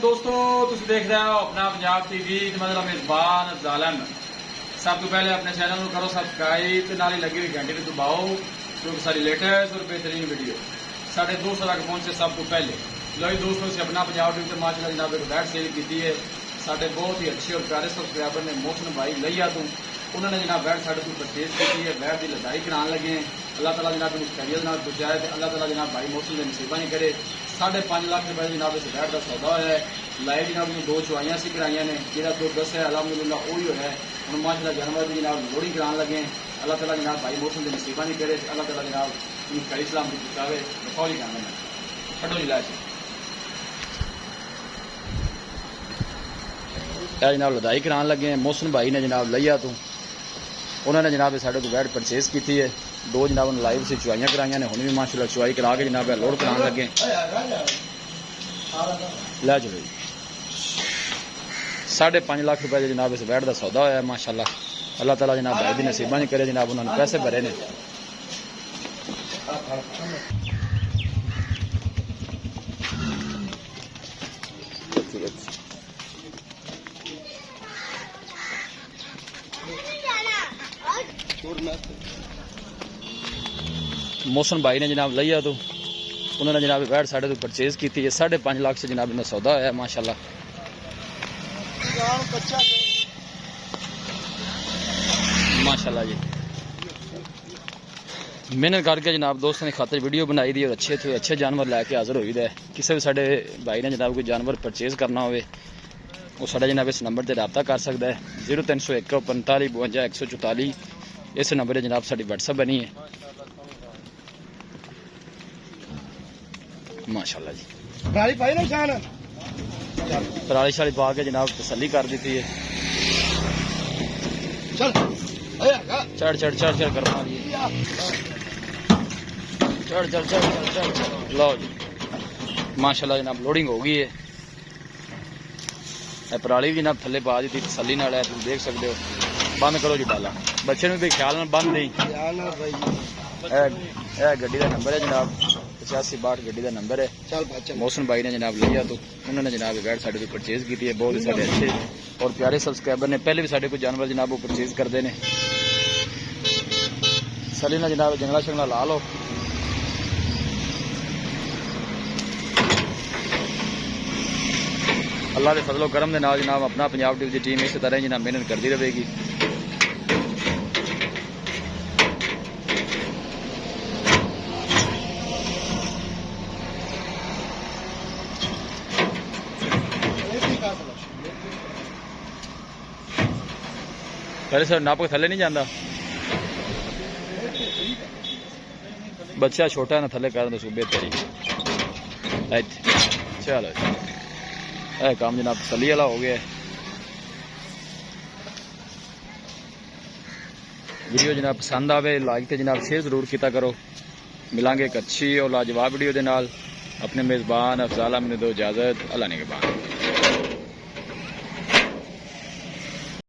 दोस्तों तुम देख रहे हो अपना पंजाब टीवी मतलब मेजबान जालन। सब तो पहले अपने चैनल को करो सब्सक्राइब ते नाल लगी हुई घंटी को दबाओ क्योंकि सारी लेटेस्ट और बेहतरीन वीडियो साढ़े 200 तक पहुंचे सब तो पहले। लो जी दोस्तों से अपना पंजाब टीवी माशाल्लाह जनाब एक बैट सेल की है। साढ़े बहुत ही अच्छे और प्यारे सब्सक्राइबर ने मोहसिन भाई लैया तो उन्होंने जनाब बैट साढ़े को परचेज की है। बैट की लड़ाई कराने लगे हैं। अल्लाह ताला जनाब खैरियत नाल पहुंचाए तो अल्लाह ताला जनाब भाई मोहसिन के नसीबा नहीं करे। 5.5 लाख रुपए जनाब इस बैट का सौदा है। लाइव जनाब ने 2 चुवाइयां सी कराइया ने जो 210 है अलहमदुलिल्लाह वही है। हम माशाल्लाह जानवर की जनाब लोड़ी कराने लगे हैं। अल्लाह ताला जनाब भाई मोहसिन के नसीबा नहीं करे। अल्लाह ताला जनाब खैर सलाम की पहुंचावे बखौली करना छो जिला जनाब लदाई कराने लगे हैं। मोहसिन भाई ने जनाब लिया तो उन्होंने जनाब साढ़े को बैट परचेज की है। 2 जनाब लाइव से चुवाइयां कराइया ने हुण भी माशाल्लाह चुवाई करा के जनाब लोड कराने लगे लै चलो जी। 5.5 लाख रुपए जनाब इस बैट का सौदा होया माशाल्लाह। अल्लाह ताला जनाब भाई दी नसीबा नहीं करे जनाब उन्होंने पैसे भरे ने। मोहसिन भाई ने जनाब लिया तो उन्होंने जनाब बैट साढ़े तो परचेज की है। 5.5 लाख से जनाब इनका सौदा है माशाल्लाह। माशाल्लाह जी मेहनत करके जनाब दोस्तों ने खातर वीडियो बनाई दी और अच्छे थे अच्छे जानवर लैके हाजिर होई है। किसी भी साढ़े भाई ने जनाब कोई जानवर परचेज करना हो वो साढ़ा जनाब इस नंबर पर रब्ता कर सकता है 0301 45 52 144। इस नंबर पर जनाब साड़ी व्हाट्सएप बनी है माशाल्लाह जी। पराली शाली पा के जनाब तसल्ली कर दी है। चढ़ चढ़ चढ़ चढ़ कर मारिए चढ़ चढ़ चढ़ चढ़ चढ़ चढ़ लो जी माशाल्लाह जनाब लोडिंग हो गई है। पराली भी जनाब थले पा दी थी तसल्ली नाल है तुम देख सकते हो। बंद करो जी डाला बच्चे भी ख्याल नाल बंद नहीं। गड्डी का नंबर है जनाब 85 62 गड्डी का नंबर है। मोहसिन भाई ने जनाब लिया तो उन्होंने जनाब बैट साढ़े को परचेज की है। बहुत ही सारे अच्छे और प्यारे सब्सक्राइबर ने पहले भी साढ़े को जानवर जनाब वो परचेज करते हैं। सली ना जनाब जंगला शंगला ला लो। अल्लाह के फजलो करम के नाल जनाब अपना पंजाब टीवी की टीम इस तरह जनाब मेहनत करती रहेगी। पहले सर नाप के थले नहीं जाता बच्चा छोटा ना थले कर दो बेहतरी चलो काम जनाब तसल्ली वाला हो गया। वीडियो जनाब पसंद आवे लाइक तो जनाब शेयर जरूर किया करो। मिलांगे एक अच्छी और लाजवाब वीडियो के नाल। अपने मेज़बान अफजाल अहमद दो इजाज़त अल्लाह ने के बाद।